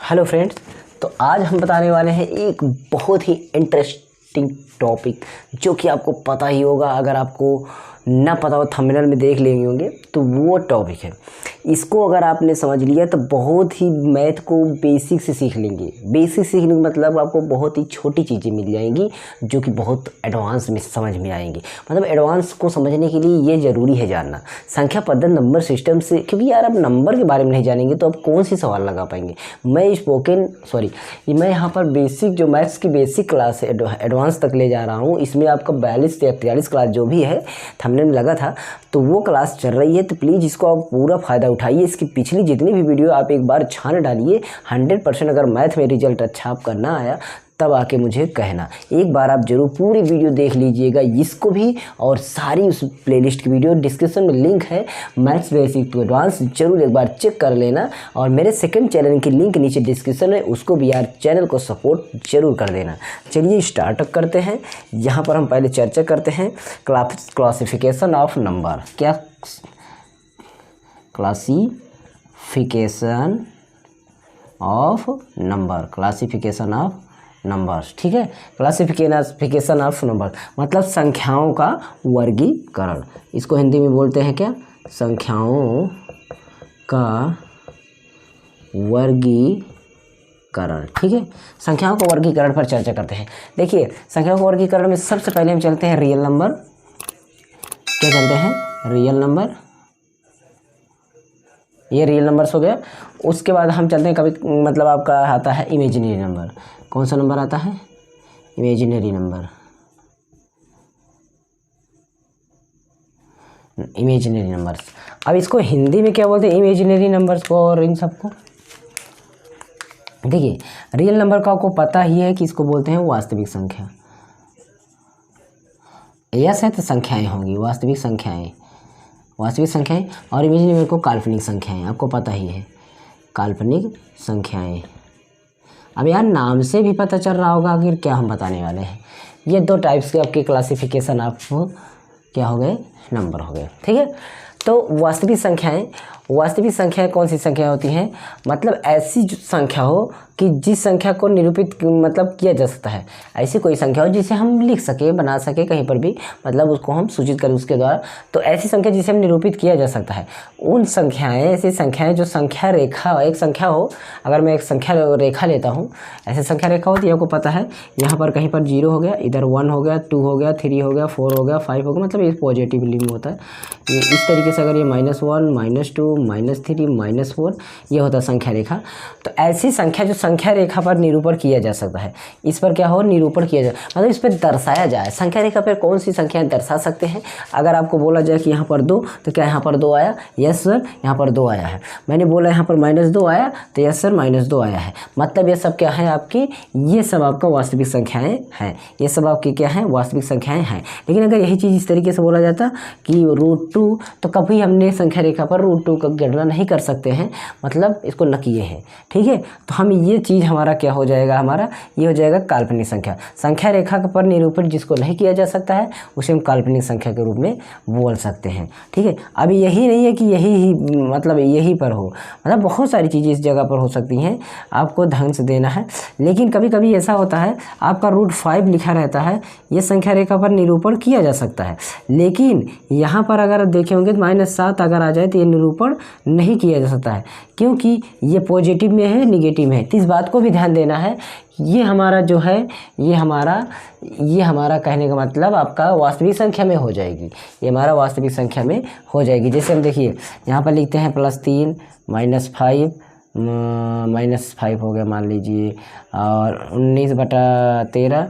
Hello friends. तो आज हम बताने वाले हैं एक बहुत ही इंटरेस्टिंग टॉपिक जो कि आपको पता ही होगा। अगर आपको ना पता हो थंबनेल में देख लेंगे होंगे तो वो टॉपिक है। इसको अगर आपने समझ लिया तो बहुत ही मैथ को बेसिक से सीख लेंगे। बेसिक सीखने का मतलब आपको बहुत ही छोटी चीज़ें मिल जाएंगी जो कि बहुत एडवांस में समझ में आएंगी। मतलब एडवांस को समझने के लिए ये ज़रूरी है जानना संख्या पद्धति नंबर सिस्टम से, क्योंकि यार आप नंबर के बारे में नहीं जानेंगे तो आप कौन सी सवाल लगा पाएंगे। मैं यहाँ पर बेसिक जो मैथ्स की बेसिक क्लास है एडवांस तक ले जा रहा हूँ। इसमें आपका 42 से 43 क्लास जो भी है थंबनेल में लगा था तो वो क्लास चल रही है। तो प्लीज़ इसको आप पूरा फ़ायदा उठाइए। इसकी पिछली जितनी भी वीडियो आप एक बार छान डालिए। 100% अगर मैथ में रिजल्ट अच्छा आपका ना आया तब आके मुझे कहना। एक बार आप जरूर पूरी वीडियो देख लीजिएगा इसको भी, और सारी उस प्लेलिस्ट की वीडियो डिस्क्रिप्शन में लिंक है मैथ्स बेसिक टू एडवांस, जरूर एक बार चेक कर लेना। और मेरे सेकंड चैनल की लिंक नीचे डिस्क्रिप्शन है, उसको भी यार चैनल को सपोर्ट जरूर कर देना। चलिए स्टार्टअप करते हैं। यहाँ पर हम पहले चर्चा करते हैं क्लासिफिकेशन ऑफ नंबर। क्या classification of number, classification of numbers, ठीक है। क्लासिफिकेशन ऑफ नंबर मतलब संख्याओं का वर्गीकरण। इसको हिंदी में बोलते हैं क्या? संख्याओं का वर्गीकरण, ठीक है। संख्याओं का वर्गीकरण पर चर्चा करते हैं। देखिए संख्याओं का वर्गीकरण में सबसे पहले हम चलते हैं रियल नंबर। क्या चलते हैं? Real number. ये रियल नंबर्स हो गया। उसके बाद हम चलते हैं कभी मतलब आपका आता है इमेजिनरी नंबर। कौन सा नंबर आता है? Imaginary number. Imaginary numbers. अब इसको हिंदी में क्या बोलते हैं इमेजिनरी नंबर्स को और इन सबको? देखिए रियल नंबर का आपको पता ही है कि इसको बोलते हैं वास्तविक संख्या। यस है तो संख्याएं होंगी, वास्तविक संख्याएं, वास्तविक संख्याएं। और इमेजिनरी को काल्पनिक संख्याएं, आपको पता ही है काल्पनिक संख्याएं। अब यार नाम से भी पता चल रहा होगा आखिर क्या हम बताने वाले हैं। ये दो टाइप्स के आपके क्लासिफिकेशन आपको क्या हो गए? नंबर हो गए, ठीक है। तो वास्तविक संख्याएं कौन सी संख्या होती हैं? मतलब ऐसी संख्या हो कि जिस संख्या को निरूपित मतलब किया जा सकता है। ऐसी कोई संख्या हो जिसे हम लिख सके, बना सके कहीं पर भी, मतलब उसको हम सूचित करें उसके द्वारा। तो ऐसी संख्या जिसे हम निरूपित किया जा सकता है उन संख्याएं, ऐसी संख्याएं जो संख्या रेखा, एक संख्या हो। अगर मैं एक संख्या रेखा लेता हूँ, ऐसी संख्या रेखा होती है, आपको पता है यहाँ पर कहीं पर 0 हो गया, इधर 1 हो गया, 2 हो गया, 3 हो गया, 4 हो गया, 5 हो गया, मतलब ये पॉजिटिवली में होता है। ये इस तरीके से अगर ये -1 -2 -3 -4 ये होता है संख्या रेखा। तो ऐसी संख्या जो संख्या रेखा पर निरूपण किया जा सकता है, इस पर क्या हो? निरूपण किया जाए, मतलब इस पर दर्शाया जाए। संख्या रेखा पर कौन सी संख्याएं दर्शा सकते हैं? अगर आपको बोला जाए कि यहाँ पर 2, तो क्या यहाँ पर 2 आया? यस सर यहाँ पर 2 आया है। मैंने बोला यहाँ पर -2 आया तो यस सर -2 आया है। मतलब ये सब क्या है आपकी? ये सब आपका वास्तविक संख्याएं हैं। ये सब आपकी क्या है? वास्तविक संख्याएं हैं। लेकिन अगर यही चीज़ इस तरीके से बोला जाता कि √2, तो कभी हमने संख्या रेखा पर √2 का गणना नहीं कर सकते हैं, मतलब इसको न किए हैं, ठीक है। तो हम ये चीज़ हमारा क्या हो जाएगा? हमारा ये हो जाएगा काल्पनिक संख्या। संख्या रेखा पर निरूपित जिसको नहीं किया जा सकता है उसे हम काल्पनिक संख्या के रूप में बोल सकते हैं, ठीक है। अभी यही नहीं है कि यही ही मतलब यही पर हो, मतलब बहुत सारी चीज़ें इस जगह पर हो सकती हैं, आपको ढंग से देना है। लेकिन कभी कभी ऐसा होता है आपका √5 लिखा रहता है, ये संख्या रेखा पर निरूपण किया जा सकता है। लेकिन यहाँ पर अगर देखे होंगे तो -7 अगर आ जाए तो ये निरूपण नहीं किया जा सकता है, क्योंकि ये पॉजिटिव में है, निगेटिव में है। तो इस बात को भी ध्यान देना है। ये हमारा जो है ये हमारा कहने का मतलब आपका वास्तविक संख्या में हो जाएगी। ये हमारा वास्तविक संख्या में हो जाएगी। जैसे हम देखिए यहाँ पर लिखते हैं +3 -5 हो गया मान लीजिए, और 19/13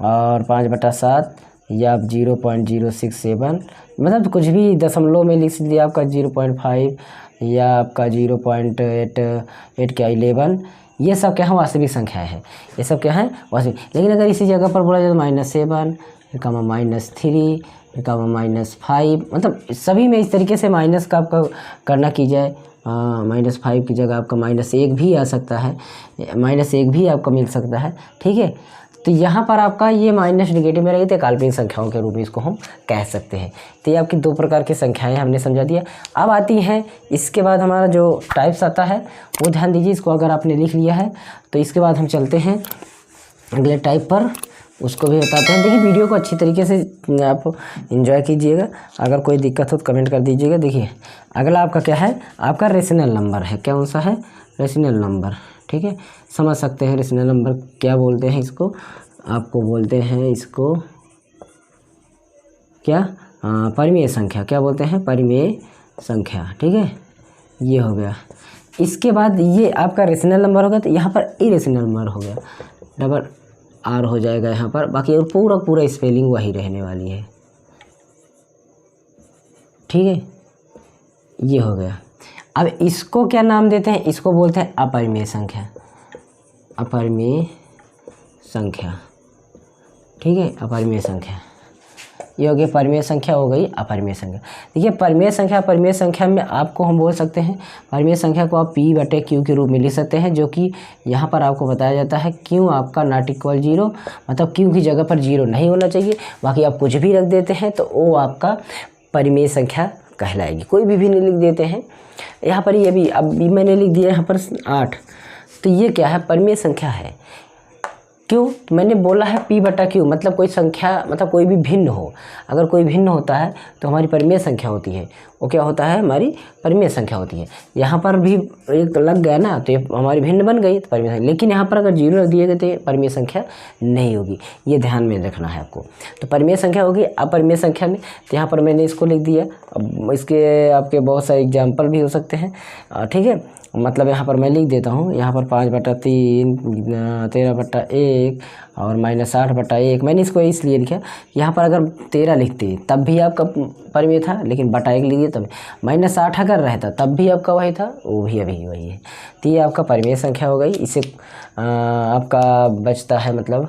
और 5/7 या 0.067, मतलब कुछ भी दशमलव में लिख दिया आपका 0.5 या आपका 0.8 क्या 11। ये सब क्या है? वास्तविक संख्या है। ये सब क्या है? वास्तविक। लेकिन अगर इसी जगह पर बोला जाए -7 फिर -3 फिर -5, मतलब सभी में इस तरीके से माइनस का आपका करना की जाए। -5 की जगह आपका -1 भी आ सकता है, -1 भी आपका मिल सकता है, ठीक है। तो यहाँ पर आपका ये माइनस नेगेटिव में रही थी, काल्पनिक संख्याओं के रूप में इसको हम कह सकते हैं। तो ये आपकी दो प्रकार की संख्याएं हमने समझा दिया। अब आती हैं इसके बाद हमारा जो टाइप्स आता है वो ध्यान दीजिए, इसको अगर आपने लिख लिया है तो इसके बाद हम चलते हैं अगले टाइप पर, उसको भी बताते हैं। देखिए वीडियो को अच्छी तरीके से आप एंजॉय कीजिएगा, अगर कोई दिक्कत हो तो कमेंट कर दीजिएगा। देखिए अगला आपका क्या है, आपका रेशनल नंबर है। कौन सा है, रेशनल नंबर, ठीक है। समझ सकते हैं रेशनल नंबर क्या बोलते हैं इसको, आपको बोलते हैं इसको क्या, परिमेय संख्या, क्या बोलते हैं, परिमेय संख्या, ठीक है। ये हो गया। इसके बाद ये आपका रेशनल नंबर हो गया, तो यहाँ पर इरेशनल नंबर हो गया, डबल आर हो जाएगा यहाँ पर, बाकी और पूरा स्पेलिंग वही रहने वाली है, ठीक है। ये हो गया। अब इसको क्या नाम देते हैं, इसको बोलते हैं अपरिमेय संख्या, अपरिमेय संख्या, ठीक है, अपरिमेय संख्या। ये हो गई परिमेय संख्या, हो गई अपरिमेय संख्या। देखिए परिमेय संख्या, परिमेय संख्या में आपको हम बोल सकते हैं, परिमेय संख्या को आप P/Q के रूप में लिख सकते हैं, जो कि यहाँ पर आपको बताया जाता है Q आपका नॉट इक्वल 0, मतलब Q की जगह पर 0 नहीं होना चाहिए। बाकी आप कुछ भी रख देते हैं तो वो आपका परिमेय संख्या कहलाएगी। कोई भी नहीं लिख देते हैं यहाँ पर, ये भी अब मैंने लिख दिया यहाँ पर 8, तो ये क्या है, परिमेय संख्या है। क्यों, मैंने बोला है P/Q, मतलब कोई संख्या, मतलब कोई भी भिन्न हो, अगर कोई भिन्न होता है तो हमारी परिमेय संख्या होती है, वो क्या होता है, हमारी परिमेय संख्या होती है। यहाँ पर भी एक लग गया ना, तो ये हमारी भिन्न बन गई तो परिमेय संख्या, लेकिन यहाँ पर अगर 0 रख दिए गए तो परिमेय संख्या नहीं होगी, ये ध्यान में रखना है आपको। तो परिमेय संख्या होगी अपरिमेय संख्या में, तो यहाँ पर मैंने इसको लिख दिया। अब इसके आपके बहुत सारे एग्जाम्पल भी हो सकते हैं, ठीक है। मतलब यहाँ पर मैं लिख देता हूँ, यहाँ पर 5/3, 13/1 और -8/1, मैंने इसको इसलिए लिखा। यहाँ पर अगर 13 लिखते तब भी आपका परिमेय था, लेकिन बटा 1 लिखिए तब। -8 अगर रहता तब भी आपका वही था, वो भी अभी वही है। तो ये आपका परिमेय संख्या हो गई। इसे आपका बचता है मतलब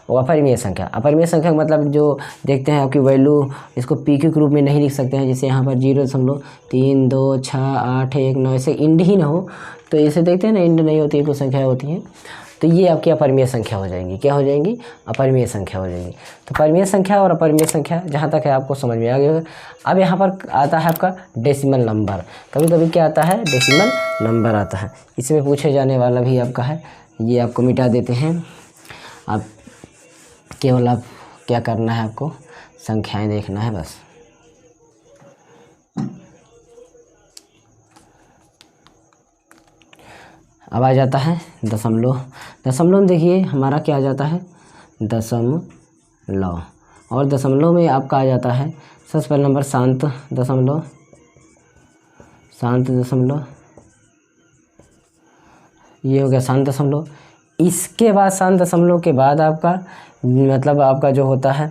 वो अपरिमेय संख्या। अपरिमेय संख्या मतलब जो देखते हैं आपकी वैल्यू, इसको PQ के रूप में नहीं लिख सकते हैं, जैसे यहाँ पर 0.3, 2, 6, 8, 1, 9 ऐसे इंड ही ना हो, तो ऐसे देखते हैं ना, इंड नहीं होती है, कुछ संख्या होती हैं, तो ये आपकी अपरिमेय संख्या हो जाएंगी। क्या हो जाएंगी, अपरिमेय संख्या हो जाएंगी। तो परिमेय संख्या और अपरिमेय संख्या जहाँ तक है आपको समझ में आ गया। अब यहाँ पर आता है आपका डेसिमल नंबर। कभी कभी क्या आता है, डेसिमल नंबर आता है। इसमें पूछे जाने वाला भी आपका है, ये आपको मिटा देते हैं। आप केवल आप क्या करना है, आपको संख्याएं देखना है बस। अब आ जाता है दशमलव। दशमलव में देखिए हमारा क्या आ जाता है, दशमलव, और दशमलव में आपका आ जाता है सबसे पहला नंबर शांत दशमलव, शांत दशमलव, ये हो गया शांत दशमलव। इसके बाद शांत दशमलव के बाद आपका मतलब आपका जो होता है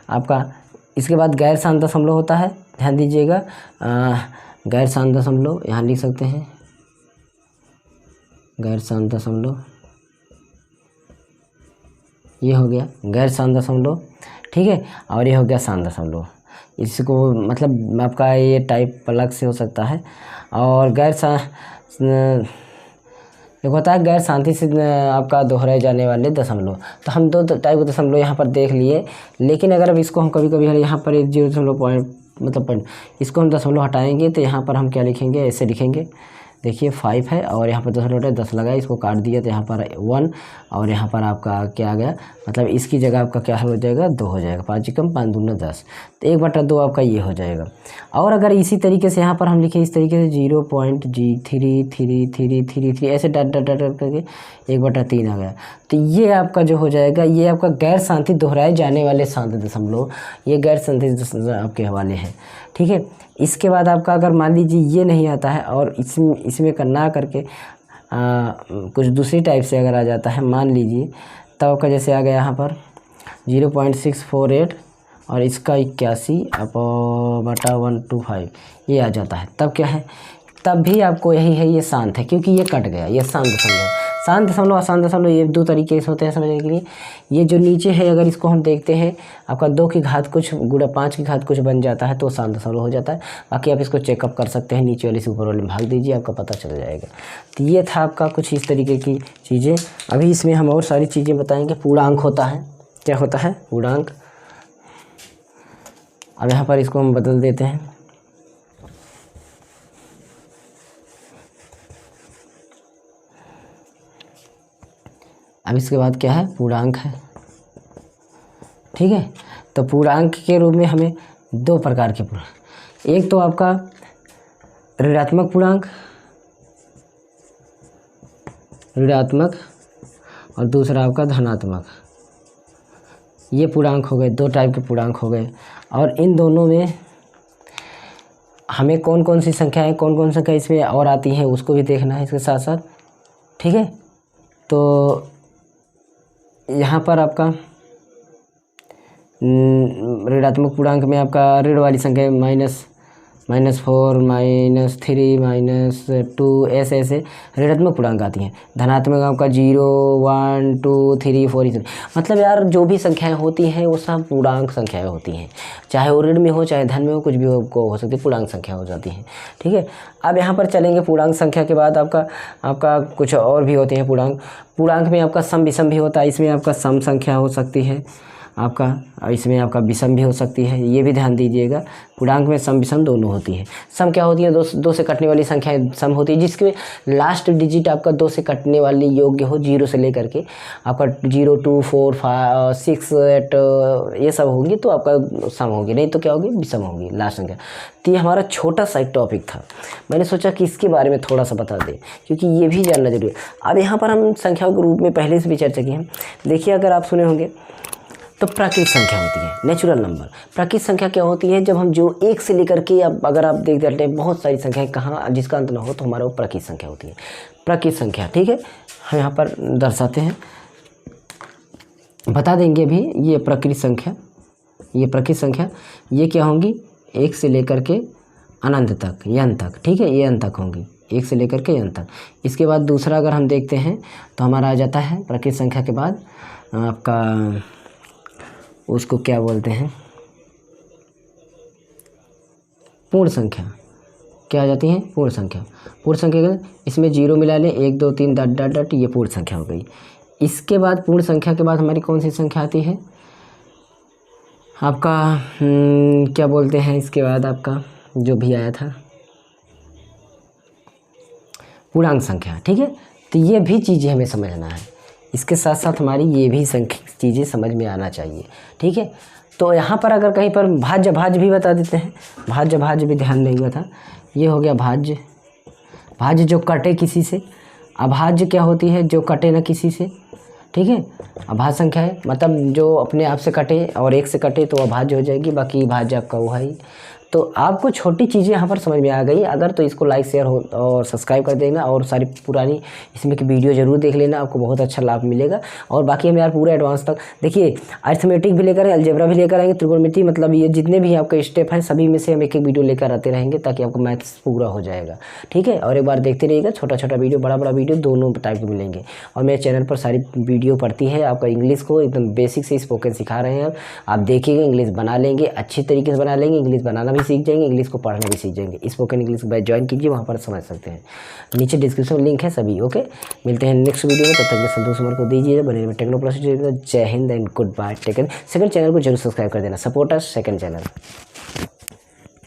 आपका, इसके बाद गैर शांत दशमलव होता है, ध्यान दीजिएगा। गैर शांत दशमलव यहाँ लिख सकते हैं, गैर शांत दशमलव, ये हो गया गैर शांत दशमलव, ठीक है। और ये हो गया शांत दशमलव। इसको मतलब आपका ये टाइप अलग से हो सकता है। और एक होता है गैर शांति से आपका दोहराए जाने वाले दशमलव। तो हम दो टाइप के दशमलव यहाँ पर देख लिए, लेकिन अगर अब इसको हम कभी कभी यहाँ पर 0.5 मतलब पॉइंट, इसको हम दशमलव हटाएंगे तो यहाँ पर हम क्या लिखेंगे, ऐसे लिखेंगे। देखिए 5 है और यहाँ पर दशमलव 10 लगा, इसको काट दिया तो यहाँ पर 1 और यहाँ पर आपका क्या आ गया, मतलब इसकी जगह आपका क्या हो जाएगा, 2 हो जाएगा। 5 कम 5 दूना 10, तो 1/2 आपका ये हो जाएगा। और अगर इसी तरीके से यहाँ पर हम लिखें इस तरीके से 0.333333 ऐसे डट डट डट करके 1/3 आ गया, तो ये आपका जो हो जाएगा, ये आपका गैर शांति दोहराए जाने वाले शांत दशमलव, ये गैर शांति आपके हवाले हैं, ठीक है। इसके बाद आपका अगर मान लीजिए ये नहीं आता है और इसमें करना करके कुछ दूसरी टाइप से अगर आ जाता है, मान लीजिए तब आपका जैसे आ गया यहाँ पर 0.648 और इसका 81/125 ये आ जाता है, तब क्या है, तब भी आपको यही है, ये शांत है क्योंकि ये कट गया, ये शांत दशमलव। शांत दशमलव अशांत दशमलव ये दो तरीके से होते हैं समझने के लिए। ये जो नीचे है अगर इसको हम देखते हैं आपका 2 की घात कुछ गुणा 5 की घात कुछ बन जाता है तो शांत दशमलव हो जाता है। बाकी आप इसको चेकअप कर सकते हैं, नीचे वाले से ऊपर वाले में भाग दीजिए, आपका पता चल जाएगा। तो ये था आपका कुछ इस तरीके की चीज़ें। अभी इसमें हम और सारी चीज़ें बताएंगे। पूर्णांक होता है, क्या होता है? पूर्णांक। अब यहाँ पर इसको हम बदल देते हैं। अब इसके बाद क्या है? पूर्णांक है, ठीक है। तो पूर्णांक के रूप में हमें 2 प्रकार के पूर्णांक, एक तो आपका ऋणात्मक पूर्णांक, ऋणात्मक, और दूसरा आपका धनात्मक। ये पूर्णांक हो गए, 2 टाइप के पूर्णांक हो गए। और इन दोनों में हमें कौन कौन सी संख्याएं, कौन कौन संख्या इसमें और आती हैं उसको भी देखना है इसके साथ साथ, ठीक है। तो यहाँ पर आपका ऋणात्मक पूर्णांक में आपका ऋण वाली संख्या -4 -3 -2 ऐसे ऐसे ऋणात्मक पूर्णांक आती हैं। धनात्मक आपका 0 1 2 3 4 इस, मतलब यार जो भी संख्याएं होती हैं वो सब पूर्णांक संख्याएं होती हैं, चाहे वो ऋण में हो चाहे धन में हो, कुछ भी हो सकती है, पूर्णांक संख्या हो जाती है, ठीक है। अब यहाँ पर चलेंगे पूर्णांक संख्या के बाद आपका कुछ और भी होते हैं पूर्णांक। पूर्णांक में आपका सम विषम भी होता है, इसमें आपका सम संख्या हो सकती है आपका, इसमें आपका विषम भी हो सकती है, ये भी ध्यान दीजिएगा। पूर्णांक में सम विषम दोनों होती है। सम क्या होती है? 2 से कटने वाली संख्याएं सम होती है, जिसके लास्ट डिजिट आपका 2 से कटने वाली योग्य हो, 0 से लेकर के आपका 0 2 4 5 6 8 ये सब होंगी तो आपका सम होगी, नहीं तो क्या होगी? विषम होगी लास्ट संख्या। तो ये हमारा छोटा सा एक टॉपिक था, मैंने सोचा कि इसके बारे में थोड़ा सा बता दें क्योंकि ये भी जानना जरूरी है। अब यहाँ पर हम संख्याओं के रूप में पहले से भी चर्चा की है। देखिए अगर आप सुने होंगे तो प्राकृत संख्या होती है, नेचुरल नंबर। प्राकृत संख्या क्या होती है? जब हम जो 1 से लेकर के अब अगर आप देख देते हैं बहुत सारी संख्याएं कहाँ जिसका अंत ना हो तो हमारा वो प्राकृत संख्या होती है। प्राकृत संख्या, ठीक है, हम यहाँ पर दर्शाते हैं, बता देंगे भी। ये प्राकृत संख्या, ये प्राकृत संख्या ये क्या होंगी? 1 से लेकर के अनंत तक, यन तक, ठीक है, ये अनंत तक होंगी, 1 से लेकर के यन तक। इसके बाद दूसरा अगर हम देखते हैं तो हमारा आ जाता है प्राकृत संख्या के बाद आपका उसको क्या बोलते हैं? पूर्ण संख्या। क्या आ जाती है? पूर्ण संख्या। पूर्ण संख्या इसमें 0 मिला लें, 1 2 3 डॉट डॉट डॉट, ये पूर्ण संख्या हो गई। इसके बाद पूर्ण संख्या के बाद हमारी कौन सी संख्या आती है? आपका क्या बोलते हैं इसके बाद आपका जो भी आया था पूर्णांक संख्या, ठीक है। तो ये भी चीज़ें हमें समझना है, इसके साथ साथ हमारी ये भी चीज़ें समझ में आना चाहिए, ठीक है। तो यहाँ पर अगर कहीं पर भाज्य भी बता देते हैं, भाज्य भी ध्यान देंगे था। ये हो गया भाज्य जो कटे किसी से। अभाज्य क्या होती है? जो कटे ना किसी से, ठीक है। अभाज्य संख्या है मतलब जो अपने आप से कटे और 1 से कटे तो अभाज्य हो जाएगी, बाकी भाज्य आपका वो है ही। तो आपको छोटी चीज़ें यहाँ पर समझ में आ गई अगर, तो इसको लाइक शेयर और सब्सक्राइब कर देना और सारी पुरानी इसमें की वीडियो ज़रूर देख लेना, आपको बहुत अच्छा लाभ मिलेगा। और बाकी हम यार पूरा एडवांस तक देखिए, अरिथमेटिक भी लेकर अलजेब्रा भी लेकर आएंगे, त्रिकोणमिति, मतलब ये जितने भी आपके स्टेप हैं सभी में से हम एक एक वीडियो लेकर आते रहेंगे ताकि आपको मैथ्स पूरा हो जाएगा, ठीक है। और एक बार देखते रहिएगा, छोटा छोटा वीडियो बड़ा वीडियो दोनों टाइप के मिलेंगे। और मेरे चैनल पर सारी वीडियो पड़ती है, आपका इंग्लिश को एकदम बेसिक से स्पोकन सिखा रहे हैं। आप देखिएगा, इंग्लिश बना लेंगे, अच्छी तरीके से बना लेंगे, इंग्लिश बनाना भी सीख जाएंगे, इंग्लिश को पढ़ना भी सीख जाएंगे। स्पोकन इंग्लिश बैच ज्वाइन कीजिए, वहाँ पर समझ सकते हैं, नीचे डिस्क्रिप्शन में लिंक है सभी। ओके, मिलते हैं नेक्स्ट वीडियो में, तब तक संतोष कुमार को दीजिए, बने रहिए टेक्नोप्लस। जय हिंद and good bye. Second channel को जरूर सब्सक्राइब कर देना, सपोर्ट अस सेकंड चैनल।